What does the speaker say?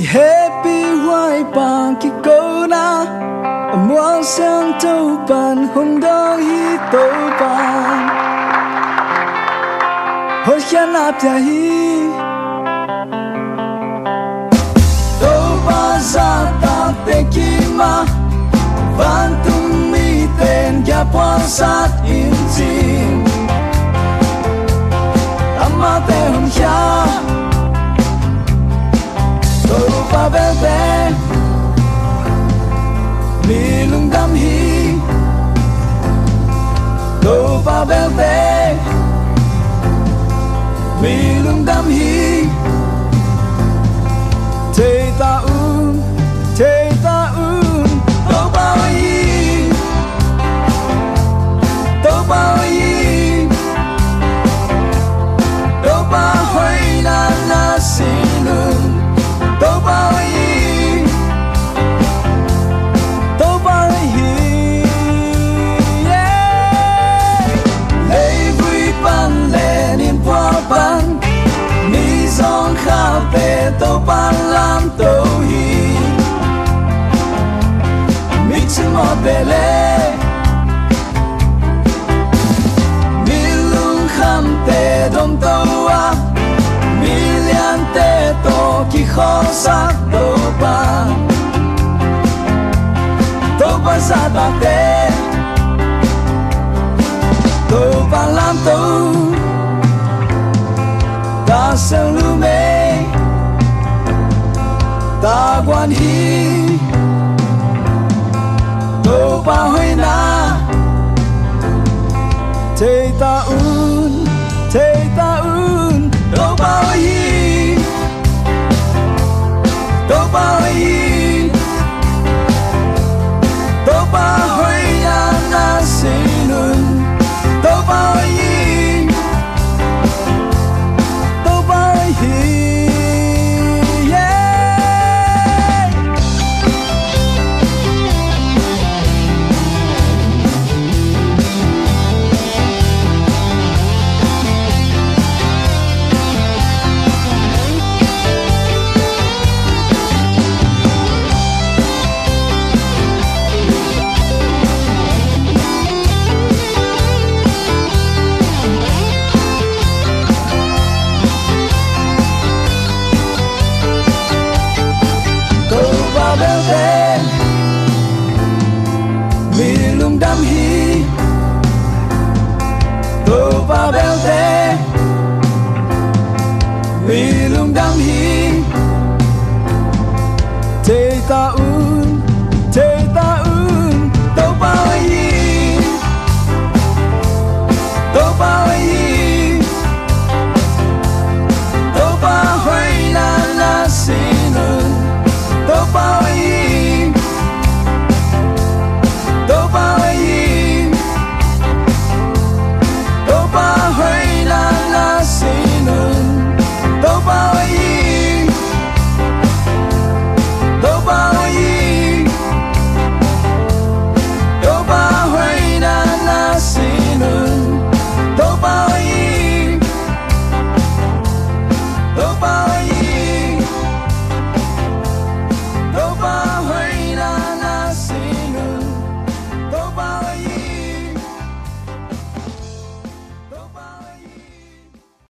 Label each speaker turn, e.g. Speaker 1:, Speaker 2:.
Speaker 1: happy hoài bằng khi câu na muốn sang châu bàn hôm đó hi tô bàn hồi khi nạp ra hi tô ba ra ta te kima van tung mi ten ya quan sát in chim amma te hum ya tô ba ve ve mi lung đam hi tô ba ve ve mi lung đam hi thế ta un tô bao yi tô bao yi tô ba hoài na na si lung tô bao yi tô bao yi lấy vui ban lên in qua ban mi song khao pe tô ban lam tô hi mi chim mo pe le mi lung kham te dom tô a mi lian te to ki kho sa tô ba sa ba te tô ban lam tô ta sang lu mê ta quan hi tô ba hoài na thế ta un thế ta